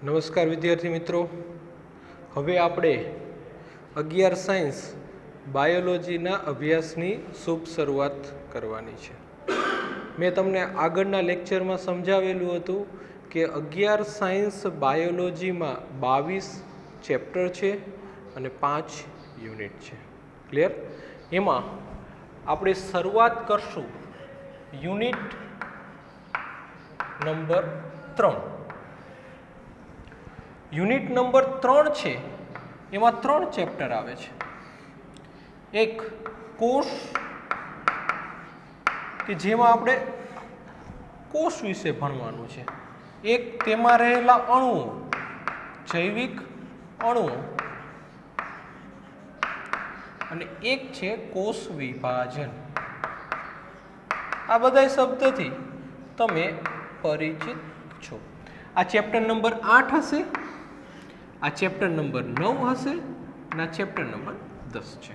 નમસ્કાર વિદ્યાર્થી મિત્રો, હવે આપણે 11 સાયન્સ બાયોલોજીના અભ્યાસની શુભ શરૂઆત કરવાની છે. મેં તમને આગળના લેક્ચરમાં સમજાવેલું હતું કે 11 સાયન્સ બાયોલોજીમાં 22 ચેપ્ટર છે અને 5 યુનિટ છે. ક્લિયર? એમાં આપણે શરૂઆત કરશું યુનિટ નંબર 3. યુનિટ નંબર 3 છે એમાં 3 ચેપ્ટર આવે છે. એક કોષ કે જેમાં આપણે કોષ વિશે ભણવાનું છે. એક તેમાં રહેલા અણુઓ, જૈવિક અણુઓ, અને એક છે કોષ વિભાજન. આ બધા શબ્દથી તમે પરિચિત છો. આ ચેપ્ટર નંબર 8 હશે, આ ચેપ્ટર નંબર 9 હશે અને આ ચેપ્ટર નંબર 10 છે.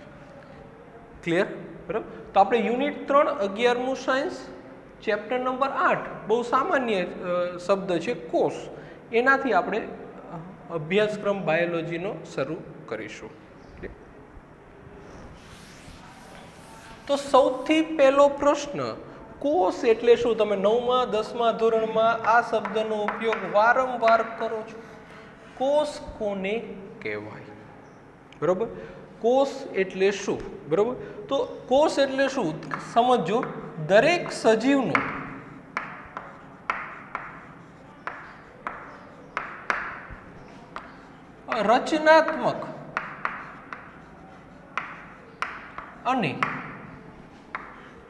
ક્લિયર? બરાબર. તો આપણે યુનિટ 3 11મું સાયન્સ ચેપ્ટર નંબર 8 બહુ સામાન્ય શબ્દ છે કોષ, એનાથી આપણે અભ્યાસક્રમ બાયોલોજીનો શરૂ કરીશું. તો સૌથી પહેલો પ્રશ્ન, કોષ એટલે શું? તમે 9મા 10મા ધોરણમાં આ શબ્દનો ઉપયોગ વારંવાર કરો છો. કોષ કોને કહેવાય? બરોબર. કોષ એટલે શું? બરોબર. તો કોષ એટલે શું સમજો. દરેક સજીવનો રચનાત્મક અને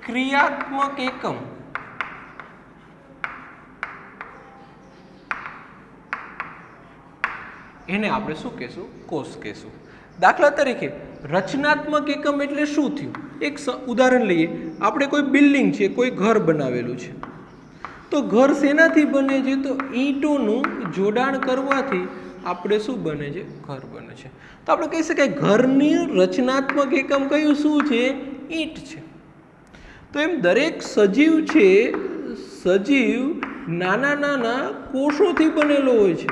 ક્રિયાત્મક એકમ એને આપણે શું કહેશું? કોષ કહેશું. દાખલા તરીકે રચનાત્મક એકમ એટલે શું થયું? એક ઉદાહરણ લઈએ. આપણે કોઈ બિલ્ડિંગ છે, કોઈ ઘર બનાવેલું છે, તો ઘર શેનાથી બને છે? તો ઈંટોનું જોડાણ કરવાથી આપણે શું બને છે? ઘર બને છે. તો આપણે કહી શકાય ઘરની રચનાત્મક એકમ કયું શું છે? ઈંટ છે. તો એમ દરેક સજીવ છે, સજીવ નાના નાના કોષોથી બનેલો હોય છે.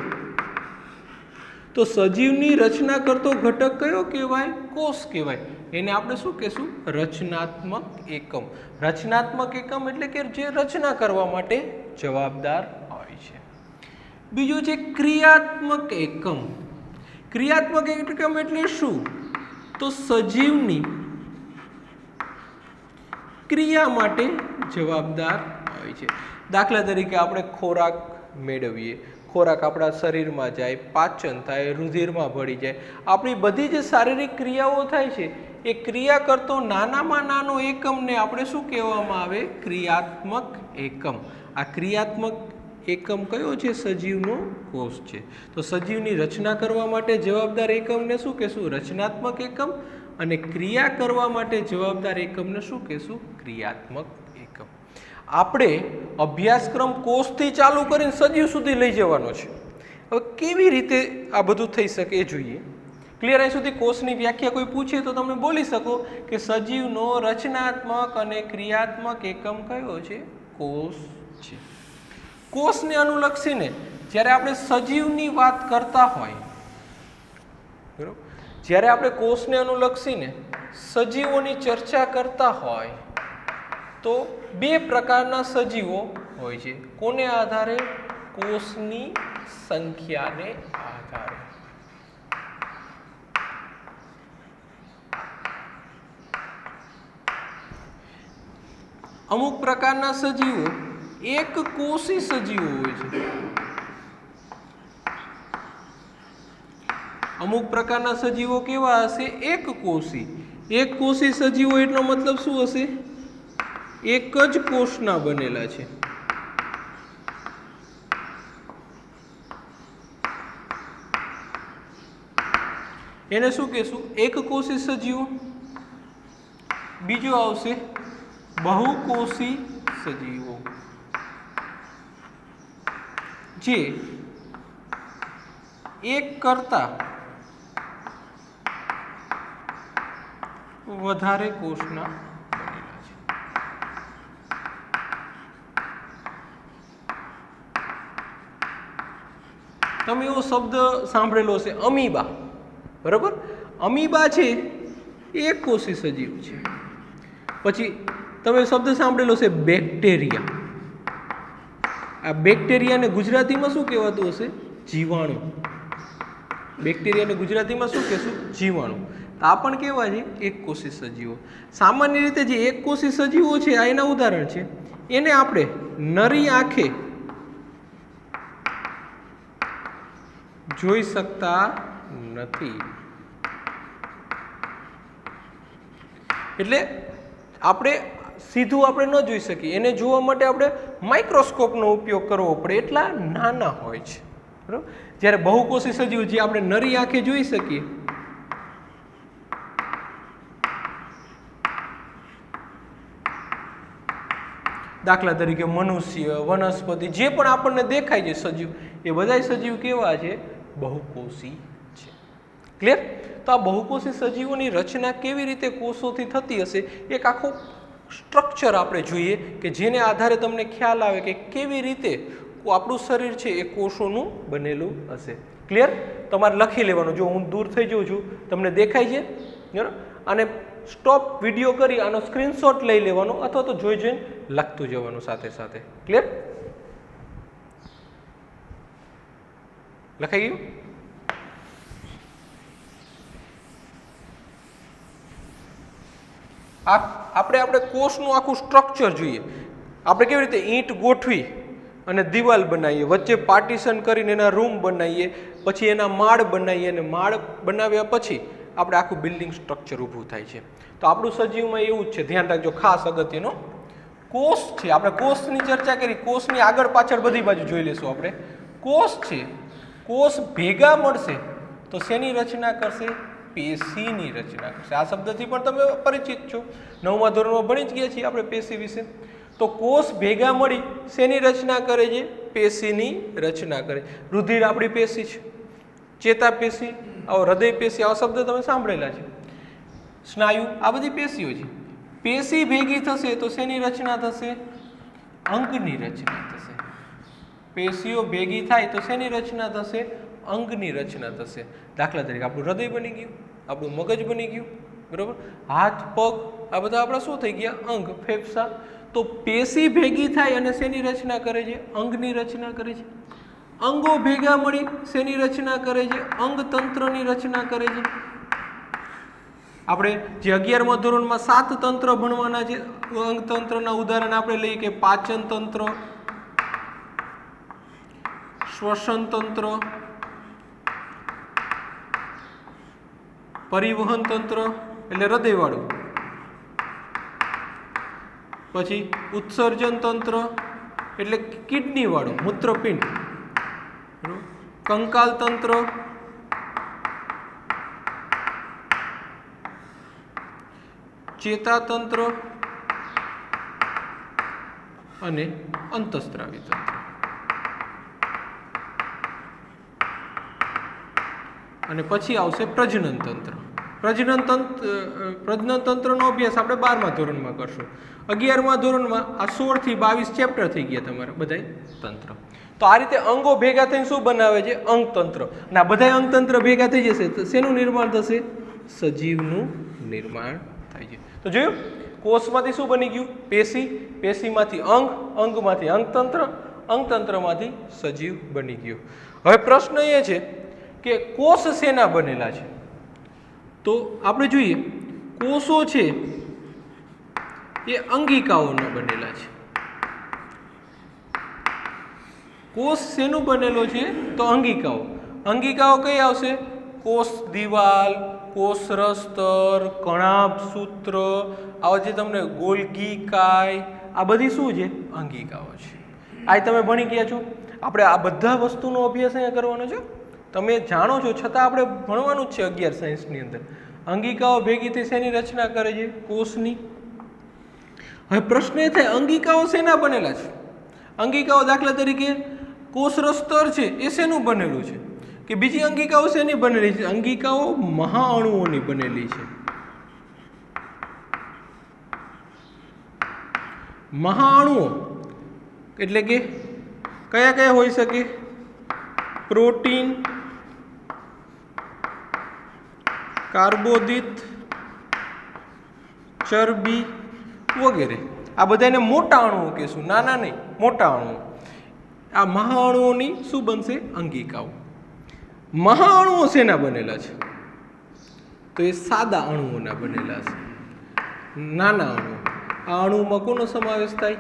તો સજીવની રચના કરતો ઘટક કયો કહેવાય? કોષ કહેવાય. એને આપણે શું કહેશું? રચનાત્મક એકમ. રચનાત્મક એકમ એટલે કે જે રચના કરવા માટે જવાબદાર હોય છે. બીજું છે ક્રિયાત્મક એકમ. ક્રિયાત્મક એકમ એટલે શું? તો સજીવની ક્રિયા માટે જવાબદાર હોય છે. દાખલા તરીકે આપણે ખોરાક મેળવીએ, ખોરાક આપણા શરીરમાં જાય, પાચન થાય, રુધિરમાં ભળી જાય, આપણી બધી જે શારીરિક ક્રિયાઓ થાય છે એ ક્રિયા કરતો નાનામાં નાનો એકમને આપણે શું કહેવામાં આવે? ક્રિયાત્મક એકમ. આ ક્રિયાત્મક એકમ કયો છે? સજીવનો કોષ છે. તો સજીવની રચના કરવા માટે જવાબદાર એકમને શું કહેશું? રચનાત્મક એકમ. અને ક્રિયા કરવા માટે જવાબદાર એકમને શું કહેશું? ક્રિયાત્મક એકમ. આપણે અભ્યાસક્રમ કોષથી ચાલુ કરીને સજીવ સુધી લઈ જવાનો છે. હવે કેવી રીતે આ બધું થઈ શકે એ જોઈએ. ક્લિયર? અહીં સુધી કોષની વ્યાખ્યા કોઈ પૂછે તો તમે બોલી શકો કે સજીવનો રચનાત્મક અને ક્રિયાત્મક એકમ કયો છે? કોષ છે. કોષને અનુલક્ષીને જ્યારે આપણે સજીવની વાત કરતા હોય, બરોબર, જ્યારે આપણે કોષને અનુલક્ષીને સજીવોની ચર્ચા કરતા હોય તો 2 પ્રકારના સજીવો હોય છે. કોને આધારે? કોષની સંખ્યાને આધારે. અમુક પ્રકારના સજીવો એક કોષી સજીવો હોય છે. અમુક પ્રકારના સજીવો કેવા હશે? એક કોષી. એક કોષી સજીવો એટલો મતલબ શું હશે? એક જ કોષના બનેલા છે. એને શું કહેશું? એક કોષી સજીવો. બીજો આવશે બહુકોષી સજીવો, જે એક કરતા વધારે કોષના બનેલા છે. તમે એવો શબ્દ સાંભળેલો હશે અમીબા, બરાબર? અમીબા છે એ એક કોષી સજીવ છે. પછી તમે શબ્દ સાંભળેલો છે બેક્ટેરિયા. આ બેક્ટેરિયાને ગુજરાતીમાં શું કહેવાતું હશે? જીવાણુ. બેક્ટેરિયાને ગુજરાતીમાં શું કહેશું? જીવાણુ. આ પણ કેવા છે? એક કોષી સજીવો. સામાન્ય રીતે જે એક કોષી સજીવો છે આ એના ઉદાહરણ છે. એને આપણે નરી આંખે જોઈ શકતા નથી. એટલે આપણે સીધું આપણે ન જોઈ શકીએ, એને જોવા માટે આપણે માઇક્રોસ્કોપનો ઉપયોગ કરવો પડે, એટલા નાના હોય છે, બરાબર? જ્યારે બહુકોષી સજીવ જે આપણે નરી આંખે જોઈ શકીએ, દાખલા તરીકે મનુષ્ય, વનસ્પતિ, જે પણ આપણને દેખાય છે સજીવ, એ બધા સજીવ કેવા છે? બહુકોષી છે. ક્લિયર? તો આ બહુકોષી સજીવોની રચના કેવી રીતે કોષોથી થતી હશે, એક આખો સ્ટ્રક્ચર આપણે જોઈએ કે જેને આધારે તમને ખ્યાલ આવે કે કેવી રીતે આપણું શરીર છે એ કોષોનું બનેલું હશે. ક્લિયર? તમારે લખી લેવાનું. જો હું દૂર થઈ જાઉં છું, તમને દેખાય છે, બરાબર? અને સ્ટોપ વિડીયો કરી આનો સ્ક્રીનશોટ લઈ લેવાનો અથવા તો જોઈ જોઈને લખતું જવાનું સાથે સાથે. ક્લિયર? લખાઈ ગયું? આપણે કોષનું આખું સ્ટ્રક્ચર જોઈએ. આપણે કેવી રીતે ઈંટ ગોઠવી અને દિવાલ બનાવીએ, વચ્ચે પાર્ટીશન કરીને એના રૂમ બનાવીએ, પછી એના માળ બનાવીએ, અને માળ બનાવ્યા પછી આપણે આખું બિલ્ડિંગ સ્ટ્રક્ચર ઊભું થાય છે. તો આપણું સજીવમાં એવું જ છે. ધ્યાન રાખજો, ખાસ અગત્યનો કોષ છે. આપણે કોષની ચર્ચા કરી, કોષની આગળ પાછળ બધી બાજુ જોઈ લેશું આપણે. કોષ છે, કોષ ભેગા મળશે તો શેની રચના કરશે? પેશીની રચના કરશે. આ શબ્દથી પણ તમે પરિચિત છો, 9મા ધોરણમાં ભણી જ ગયા છીએ આપણે પેશી વિશે. તો કોષ ભેગા મળી શેની રચના કરે છે? પેશીની રચના કરે. રુધિર આપણી પેશી છે, ચેતાપેશી, આવો હૃદય પેશી, આવા શબ્દ તમે સાંભળેલા છે. સ્નાયુ, આ બધી પેશીઓ છે. પેશી ભેગી થશે તો શેની રચના થશે? અંગની રચના થશે. પેશીઓ ભેગી થાય તો શેની રચના થશે? અંગની રચના થશે. દાખલા તરીકે આપણું હૃદય બની ગયું, આપણું મગજ બની ગયું, બરાબર? હાથ, પગ, આ બધા આપણા શું થઈ ગયા? અંગ, ફેફસા. તો પેશી ભેગી થાય અને શેની રચના કરે છે? અંગની રચના કરે છે. અંગો ભેગા મળી શેની રચના કરે છે? અંગતંત્રની રચના કરે છે. આપણે જે 11મા ધોરણમાં 7 તંત્ર ભણવાના છે, અંગતંત્રના ઉદાહરણ આપણે લઈએ કે પાચન તંત્ર, શ્વસન તંત્ર, પરિવહન તંત્ર એટલે હૃદયવાળું, પછી ઉત્સર્જન તંત્ર એટલે કિડની વાળું, મૂત્રપિંડ, કંકાલ તંત્ર, ચેતાતંત્ર અને અંતઃસ્ત્રાવી તંત્ર. અને પછી આવશે પ્રજનન તંત્ર. પ્રજનન તંત્રનો અભ્યાસ આપણે 12મા ધોરણમાં કરશું. 11મા ધોરણમાં આ 16 થી 22 ચેપ્ટર થઈ ગયા તમારા બધા તંત્ર. તો આ રીતે અંગો ભેગા થઈને શું બનાવે છે? અંગતંત્ર. અને આ બધા અંગતંત્ર ભેગા થઈ જશે તો શેનું નિર્માણ થશે? સજીવનું નિર્માણ થાય છે. તો જોયું, કોષમાંથી શું બની ગયું? પેશી, પેશીમાંથી અંગ, અંગમાંથી અંગતંત્ર, અંગતંત્રમાંથી સજીવ બની ગયું. હવે પ્રશ્ન એ છે કે કોષ શેના બનેલા છે? તો આપણે જોઈએ, કોષો છે એ અંગિકાઓના બનેલા છે. કોષ શેનું બનેલો છે? તો અંગિકાઓ. અંગિકાઓ કઈ આવશે? કોષ દિવાલ, કોષ રસ્તર, કણાભ સૂત્ર, આવા જે તમને ગોલ્ગી કાય, આ બધી શું છે? અંગિકાઓ છે. આ તમે ભણી ગયા છો. આપણે આ બધા વસ્તુનો અભ્યાસ અહીંયા કરવાનો છે. તમે જાણો છો છતાં આપણે ભણવાનું જ છે 11 સાયન્સની અંદર. અંગિકાઓ ભેગી થઈ શેની રચના કરે છે? કોષની. હવે પ્રશ્ન એ થાય, અંગિકાઓ શેના બનેલા છે? અંગિકાઓ દાખલા તરીકે કોષ રસ્તર છે એ શેનું બનેલું છે? કે બીજી અંગિકાઓ શેની બનેલી છે? અંગિકાઓ મહાઅણુઓની બનેલી છે. મહાઅણુઓ એટલે કે કયા કયા હોઈ શકે? પ્રોટીન, કાર્બોદિત, ચરબી વગેરે. આ બધાને મોટા અણુઓ કહેશું, નાના નહીં, મોટા અણુઓ. આ મહાઅણુઓની શું બનશે? અંગિકાઓ. મહાઅણુઓ શેના બનેલા છે? તો એ સાદા અણુઓના બનેલા છે. નાના અણુઓ. આ અણુમાં કોનો સમાવેશ થાય?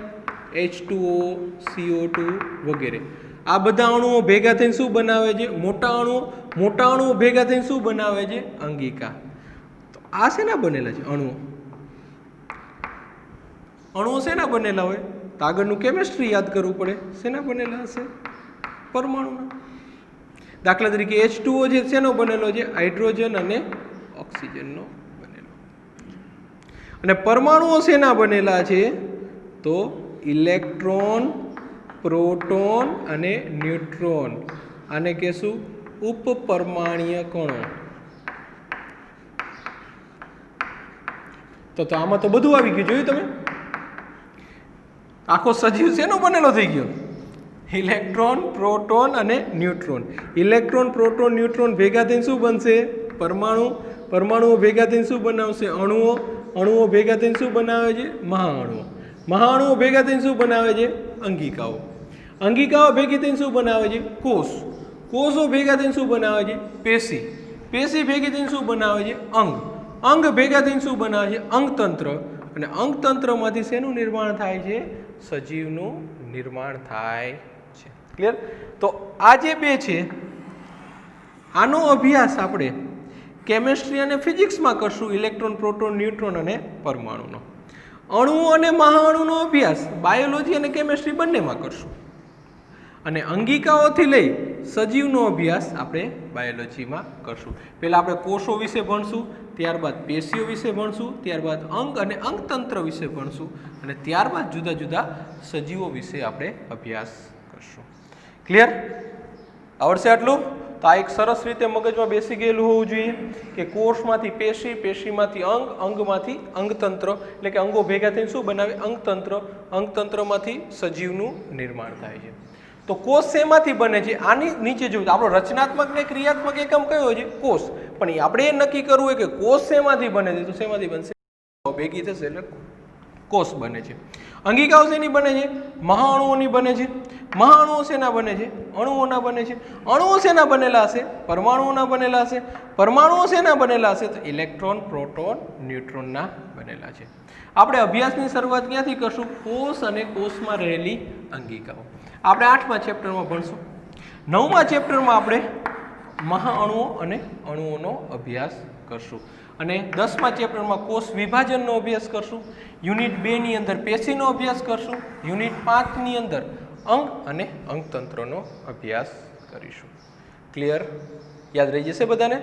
H2O, CO2 વગેરે. આ બધા અણુઓ ભેગા થઈને શું બનાવે છે? મોટા અણુઓ. મોટા અણુઓ ભેગા થઈને શું બનાવે છે? અંગિકા. તો આ શેના બનેલા છે? અણુઓ. અણુઓ શેના બનેલા હોય? તો આગળનું કેમિસ્ટ્રી યાદ કરવું પડે. શેના બનેલા હશે? પરમાણુના. દાખલા તરીકે H2O જે શેનો બનેલો છે? હાઇડ્રોજન અને ઓક્સિજનનો બનેલો. અને પરમાણુઓ શેના બનેલા છે? તો ઇલેક્ટ્રોન, પ્રોટોન અને ન્યુટ્રોન. આને કહેશું ઉપપરમાણ્વીય કણો. તો આમાં તો બધું આવી ગયું, જોયું તમે? આખો સજીવ શેનો બનેલો થઈ ગયો? ઇલેક્ટ્રોન, પ્રોટોન અને ન્યુટ્રોન. ઇલેક્ટ્રોન, પ્રોટોન, ન્યુટ્રોન ભેગા થઈને શું બનશે? પરમાણુ. પરમાણુઓ ભેગા થઈને શું બનાવશે? અણુઓ. અણુઓ ભેગા થઈને શું બનાવે છે? મહાઅણુઓ. મહાઅણુઓ ભેગા થઈને શું બનાવે છે? અંગિકાઓ. અંગિકાઓ ભેગી થઈને શું બનાવે છે? કોષ. કોષો ભેગા થઈને શું બનાવે છે? પેશી. પેશી ભેગી થઈને શું બનાવે છે? અંગ. અંગ ભેગા થઈને શું બનાવે છે? અંગતંત્ર. અને અંગતંત્રમાંથી શેનું નિર્માણ થાય છે? સજીવનું નિર્માણ થાય છે. ક્લિયર? તો આ જે બે છે આનો અભ્યાસ આપણે કેમેસ્ટ્રી અને ફિઝિક્સમાં કરશું. ઇલેક્ટ્રોન, પ્રોટોન, ન્યુટ્રોન અને પરમાણુનો. અણુઓ અને મહાઅણુનો અભ્યાસ બાયોલોજી અને કેમેસ્ટ્રી બંનેમાં કરશું. અને અંગિકાઓથી લઈ સજીવનો અભ્યાસ આપણે બાયોલોજીમાં કરશું. પહેલાં આપણે કોષો વિશે ભણશું, ત્યારબાદ પેશીઓ વિશે ભણશું, ત્યારબાદ અંગ અને અંગતંત્ર વિશે ભણશું અને ત્યારબાદ જુદા જુદા સજીવો વિશે આપણે અભ્યાસ કરશું. ક્લિયર? આવડશે આટલું? તો આ એક સરસ રીતે મગજમાં બેસી ગયેલું હોવું જોઈએ કે કોષમાંથી પેશી, પેશીમાંથી અંગ, અંગમાંથી અંગતંત્ર, એટલે કે અંગો ભેગા થઈને શું બનાવે? અંગતંત્ર. અંગતંત્રમાંથી સજીવનું નિર્માણ થાય છે. તો કોષ શેમાંથી બને છે? આની નીચે જોયું આપણો રચનાત્મક ને ક્રિયાત્મક એકમ કયો છે? કોષ. પણ આપણે એ નક્કી કરવું હોય કે કોષ શેમાંથી બને છે, તો શેમાંથી બનશે? ભેગી થશે એટલે કોષ બને છે. અંગિકાઓ શેની બને છે? મહાઅણુઓની બને છે. મહાઅણુઓ શેના બને છે? અણુઓના બને છે. અણુઓ શેના બનેલા હશે? પરમાણુઓના બનેલા હશે. પરમાણુઓ શેના બનેલા હશે? તો ઇલેક્ટ્રોન, પ્રોટોન, ન્યુટ્રોનના બનેલા છે. આપણે અભ્યાસની શરૂઆત ક્યાંથી કરશું? કોષ અને કોષમાં રહેલી અંગિકાઓ. આપણે 8મા ચેપ્ટરમાં ભણશું. 9મા ચેપ્ટરમાં આપણે મહાઅણુઓ અને અણુઓનો અભ્યાસ કરશું. અને 10મા ચેપ્ટરમાં કોષ વિભાજનનો અભ્યાસ કરશું. યુનિટ 2 ની અંદર પેશીનો અભ્યાસ કરશું. યુનિટ 5 ની અંદર અંગ અને અંગતંત્રનો અભ્યાસ કરીશું. ક્લિયર? યાદ રહી જશે બધાને?